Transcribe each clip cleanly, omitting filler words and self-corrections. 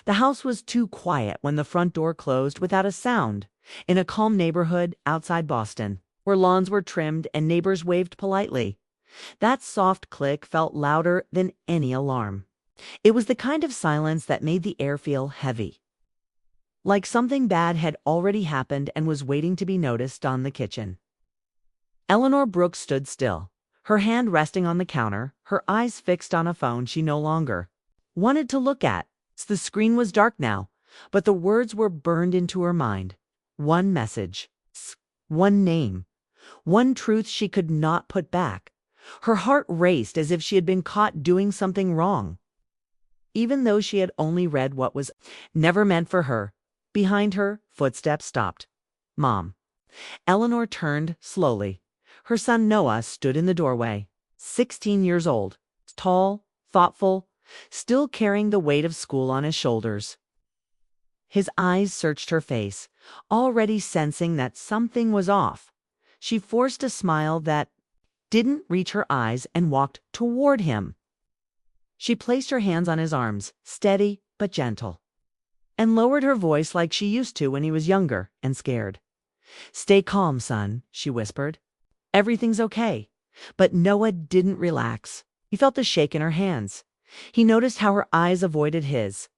The house was too quiet when the front door closed without a sound, in a calm neighborhood outside Boston, where lawns were trimmed and neighbors waved politely. That soft click felt louder than any alarm. It was the kind of silence that made the air feel heavy, like something bad had already happened and was waiting to be noticed on the kitchen. Eleanor Brooks stood still, her hand resting on the counter, her eyes fixed on a phone she no longer wanted to look at. The screen was dark now, but the words were burned into her mind. One message, one name, one truth she could not put back. Her heart raced as if she had been caught doing something wrong, even though she had only read what was never meant for her. Behind her, footsteps stopped. Mom. Eleanor turned slowly. Her son Noah stood in the doorway, 16 years old, tall, thoughtful, still carrying the weight of school on his shoulders. His eyes searched her face, already sensing that something was off. She forced a smile that didn't reach her eyes and walked toward him. She placed her hands on his arms, steady but gentle, and lowered her voice like she used to when he was younger and scared. "Stay calm, son," she whispered. "Everything's okay." But Noah didn't relax. He felt the shake in her hands. He noticed how her eyes avoided his.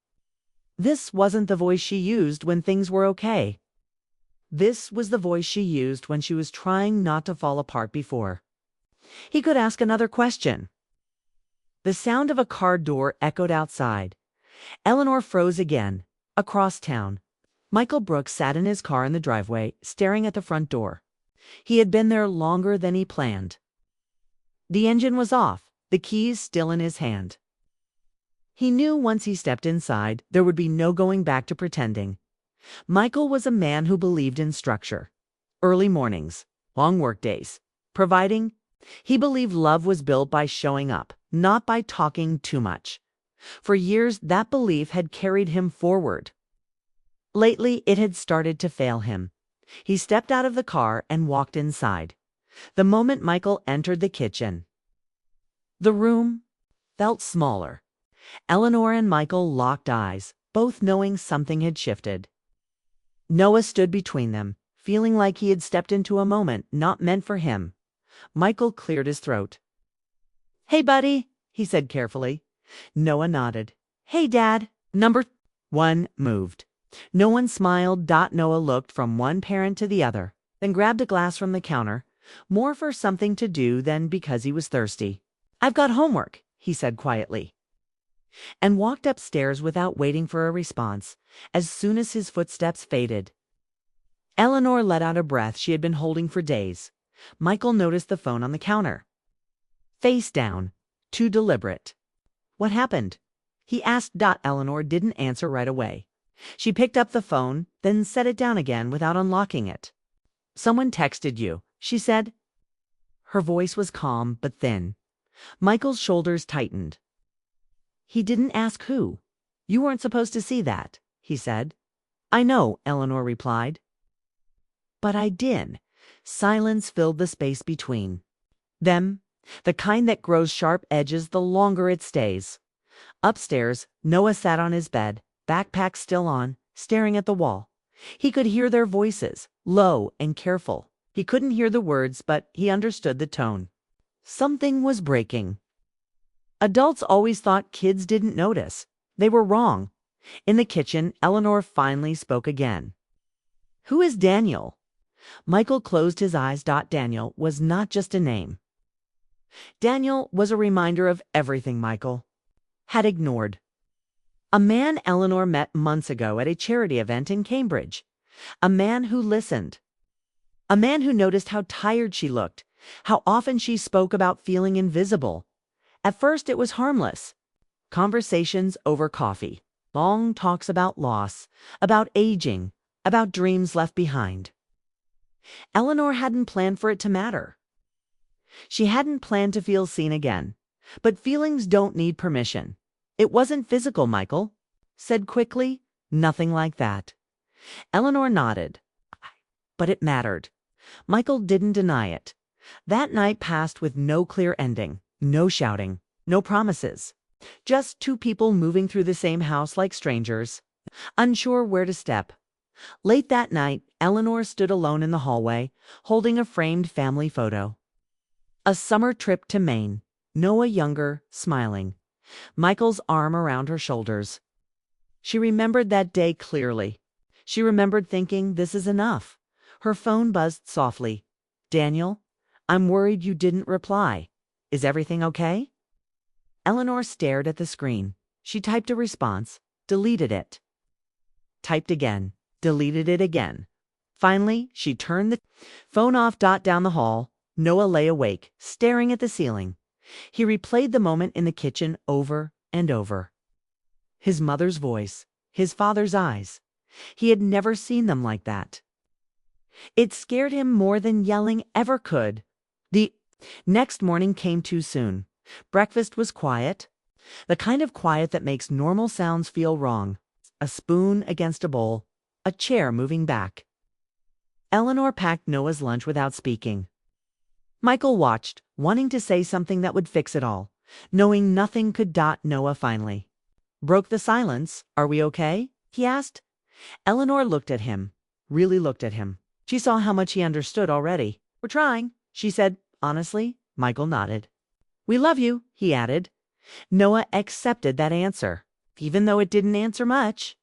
This wasn't the voice she used when things were okay. This was the voice she used when she was trying not to fall apart before. He could ask another question. The sound of a car door echoed outside. Eleanor froze again. Across town, Michael Brooks sat in his car in the driveway, staring at the front door. He had been there longer than he planned. The engine was off, the keys still in his hand. He knew once he stepped inside, there would be no going back to pretending. Michael was a man who believed in structure. Early mornings, long workdays, providing. He believed love was built by showing up, not by talking too much. For years, that belief had carried him forward. Lately, it had started to fail him. He stepped out of the car and walked inside. The moment Michael entered the kitchen, the room felt smaller. Eleanor and Michael locked eyes, both knowing something had shifted. Noah stood between them, feeling like he had stepped into a moment not meant for him. Michael cleared his throat. "Hey, buddy," he said carefully. Noah nodded. "Hey, Dad." Number one moved. No one smiled. Noah looked from one parent to the other, then grabbed a glass from the counter, more for something to do than because he was thirsty. "I've got homework," he said quietly, and walked upstairs without waiting for a response. As soon as his footsteps faded, Eleanor let out a breath she had been holding for days. Michael noticed the phone on the counter. Face down, too deliberate. "What happened?" he asked. Eleanor didn't answer right away. She picked up the phone, then set it down again without unlocking it. "Someone texted you," she said. Her voice was calm but thin. Michael's shoulders tightened. "He didn't ask who. You weren't supposed to see that," he said. "I know," Eleanor replied. "But I did." Silence filled the space between them, the kind that grows sharp edges the longer it stays. Upstairs, Noah sat on his bed, backpack still on, staring at the wall. He could hear their voices, low and careful. He couldn't hear the words, but he understood the tone. Something was breaking. Adults always thought kids didn't notice. They were wrong. In the kitchen, Eleanor finally spoke again. "Who is Daniel?" Michael closed his eyes. Daniel was not just a name. Daniel was a reminder of everything Michael had ignored. A man Eleanor met months ago at a charity event in Cambridge. A man who listened. A man who noticed how tired she looked, how often she spoke about feeling invisible. At first it was harmless. Conversations over coffee. Long talks about loss, about aging, about dreams left behind. Eleanor hadn't planned for it to matter. She hadn't planned to feel seen again. But feelings don't need permission. "It wasn't physical," Michael said quickly. "Nothing like that." Eleanor nodded. But it mattered. Michael didn't deny it. That night passed with no clear ending, no shouting, no promises. Just two people moving through the same house like strangers, unsure where to step. Late that night, Eleanor stood alone in the hallway, holding a framed family photo. A summer trip to Maine. Noah younger, smiling. Michael's arm around her shoulders. She remembered that day clearly. She remembered thinking, this is enough. Her phone buzzed softly. Daniel, I'm worried you didn't reply. Is everything okay? Eleanor stared at the screen. She typed a response, deleted it. Typed again, deleted it again. Finally, she turned the phone off. Down the hall, Noah lay awake, staring at the ceiling. He replayed the moment in the kitchen over and over. His mother's voice, his father's eyes. He had never seen them like that. It scared him more than yelling ever could. The next morning came too soon. Breakfast was quiet, the kind of quiet that makes normal sounds feel wrong. A spoon against a bowl, a chair moving back. Eleanor packed Noah's lunch without speaking. Michael watched, wanting to say something that would fix it all, knowing nothing could. Noah finally broke the silence. Are we okay? He asked. Eleanor looked at him, really looked at him. She saw how much he understood already. We're trying, she said, honestly. Michael nodded. We love you, he added. Noah accepted that answer, even though it didn't answer much.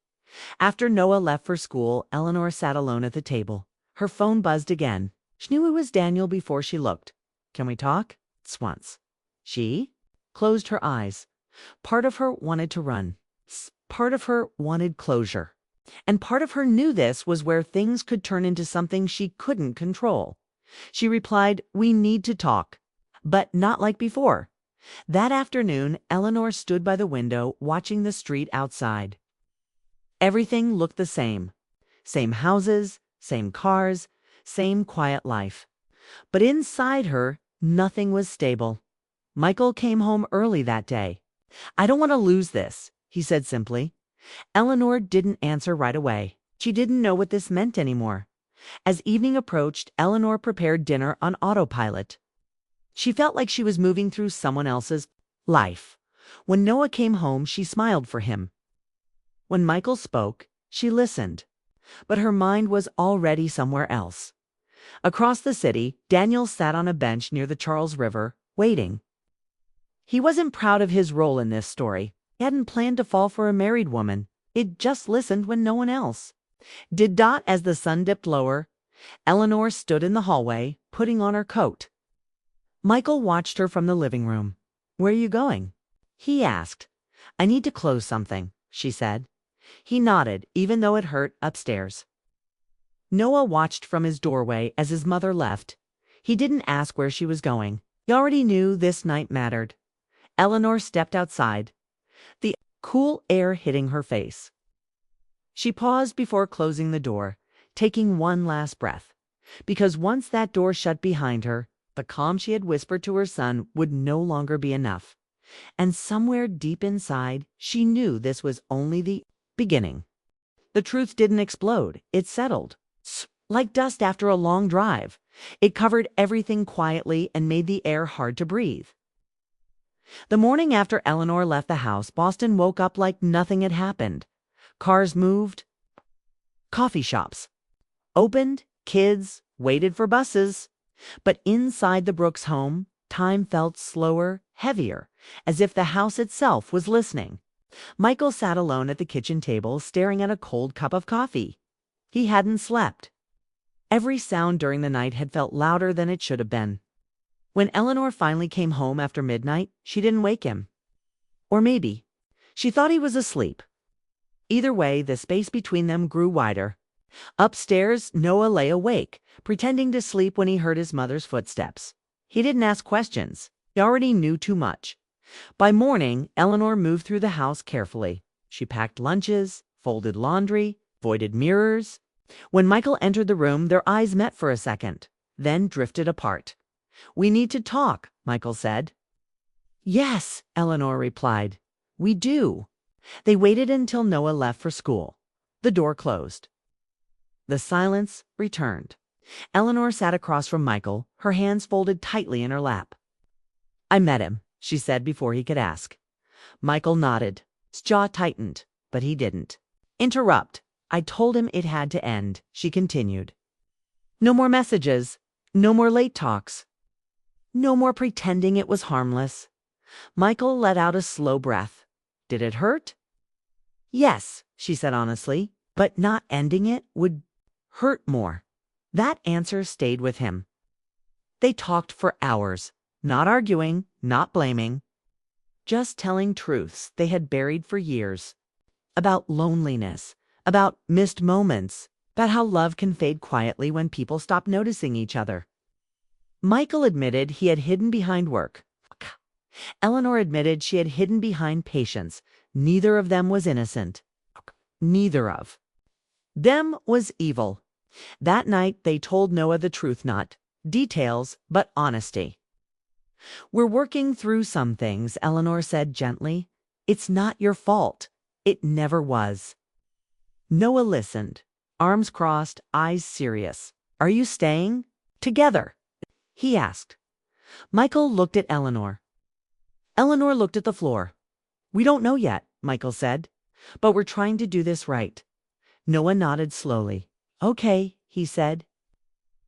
After Noah left for school, Eleanor sat alone at the table. Her phone buzzed again. She knew it was Daniel before she looked. Can we talk? Once. She closed her eyes. Part of her wanted to run. Part of her wanted closure. And part of her knew this was where things could turn into something she couldn't control. She replied, we need to talk. But not like before. That afternoon, Eleanor stood by the window watching the street outside. Everything looked the same. Same houses, same cars, same quiet life. But inside her, nothing was stable. Michael came home early that day. I don't want to lose this, he said simply. Eleanor didn't answer right away. She didn't know what this meant anymore. As evening approached, Eleanor prepared dinner on autopilot. She felt like she was moving through someone else's life. When Noah came home, she smiled for him. When Michael spoke, she listened. But her mind was already somewhere else. Across the city, Daniel sat on a bench near the Charles River, waiting. He wasn't proud of his role in this story. He hadn't planned to fall for a married woman. He'd just listened when no one else did. As the sun dipped lower, Eleanor stood in the hallway, putting on her coat. Michael watched her from the living room. Where are you going? He asked. I need to close something, she said. He nodded, even though it hurt, upstairs. Noah watched from his doorway as his mother left. He didn't ask where she was going. He already knew this night mattered. Eleanor stepped outside, the cool air hitting her face. She paused before closing the door, taking one last breath. Because once that door shut behind her, the calm she had whispered to her son would no longer be enough. And somewhere deep inside, she knew this was only the beginning. The truth didn't explode. It settled. Like dust after a long drive. It covered everything quietly and made the air hard to breathe. The morning after Eleanor left the house, Boston woke up like nothing had happened. Cars moved. Coffee shops opened. Kids waited for buses. But inside the Brooks home, time felt slower, heavier, as if the house itself was listening. Michael sat alone at the kitchen table, staring at a cold cup of coffee. He hadn't slept. Every sound during the night had felt louder than it should have been. When Eleanor finally came home after midnight, she didn't wake him. Or maybe she thought he was asleep. Either way, the space between them grew wider. Upstairs, Noah lay awake, pretending to sleep when he heard his mother's footsteps. He didn't ask questions. He already knew too much. By morning, Eleanor moved through the house carefully. She packed lunches, folded laundry, avoided mirrors. When Michael entered the room, their eyes met for a second, then drifted apart. We need to talk, Michael said. Yes, Eleanor replied. We do. They waited until Noah left for school. The door closed. The silence returned. Eleanor sat across from Michael, her hands folded tightly in her lap. I met him, she said before he could ask. Michael nodded. His jaw tightened, but he didn't interrupt. I told him it had to end, she continued. No more messages. No more late talks. No more pretending it was harmless. Michael let out a slow breath. Did it hurt? Yes, she said honestly, but not ending it would hurt more. That answer stayed with him. They talked for hours, not arguing, not blaming, just telling truths they had buried for years. About loneliness, about missed moments, about how love can fade quietly when people stop noticing each other. Michael admitted he had hidden behind work. Eleanor admitted she had hidden behind patience. Neither of them was innocent. Neither of them was evil. That night they told Noah the truth, not details, but honesty. We're working through some things, Eleanor said gently. It's not your fault. It never was. Noah listened, arms crossed, eyes serious. Are you staying together? He asked. Michael looked at Eleanor. Eleanor looked at the floor. We don't know yet, Michael said, but we're trying to do this right. Noah nodded slowly. Okay, he said.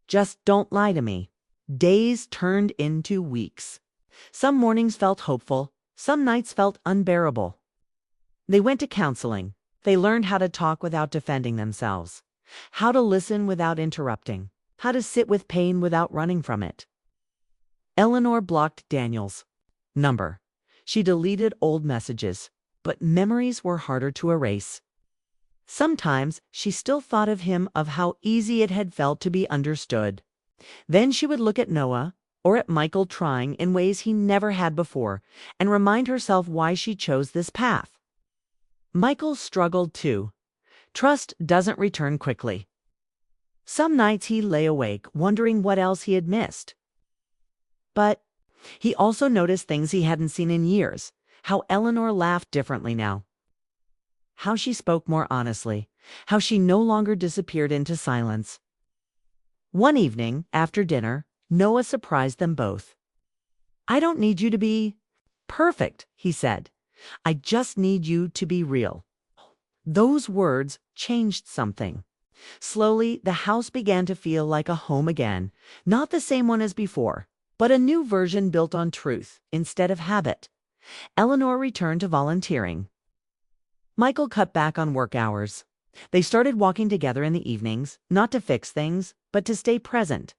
Just don't lie to me. Days turned into weeks. Some mornings felt hopeful, some nights felt unbearable. They went to counseling. They learned how to talk without defending themselves, how to listen without interrupting, how to sit with pain without running from it. Eleanor blocked Daniel's number. She deleted old messages, but memories were harder to erase. Sometimes she still thought of him, of how easy it had felt to be understood. Then she would look at Noah or at Michael trying in ways he never had before and remind herself why she chose this path. Michael struggled too. Trust doesn't return quickly. Some nights he lay awake, wondering what else he had missed. But he also noticed things he hadn't seen in years, how Eleanor laughed differently now, how she spoke more honestly, how she no longer disappeared into silence. One evening, after dinner, Noah surprised them both. I don't need you to be perfect, he said. I just need you to be real. Those words changed something. Slowly, the house began to feel like a home again, not the same one as before, but a new version built on truth instead of habit. Eleanor returned to volunteering. Michael cut back on work hours. They started walking together in the evenings, not to fix things, but to stay present.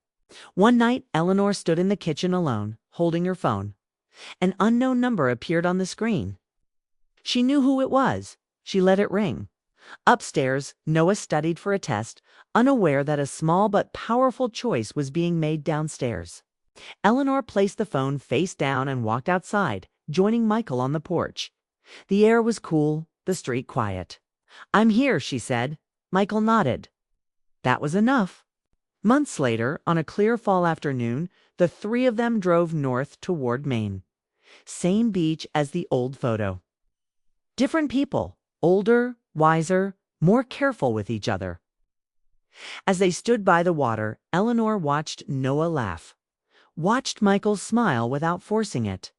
One night, Eleanor stood in the kitchen alone, holding her phone. An unknown number appeared on the screen. She knew who it was. She let it ring. Upstairs, Noah studied for a test, unaware that a small but powerful choice was being made downstairs. Eleanor placed the phone face down and walked outside, joining Michael on the porch. The air was cool, the street quiet. I'm here, she said. Michael nodded. That was enough. Months later, on a clear fall afternoon, the three of them drove north toward Maine. Same beach as the old photo. Different people, older, wiser, more careful with each other. As they stood by the water, Eleanor watched Noah laugh, watched Michael smile without forcing it,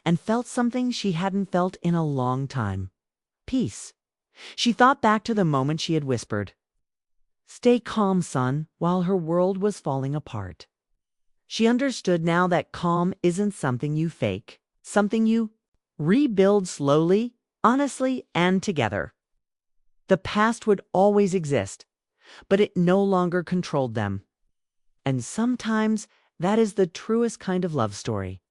and felt something she hadn't felt in a long time. Peace. She thought back to the moment she had whispered, "Stay calm, son," while her world was falling apart. She understood now that calm isn't something you fake, something you rebuild slowly, honestly, and together. The past would always exist, but it no longer controlled them. And sometimes that is the truest kind of love story.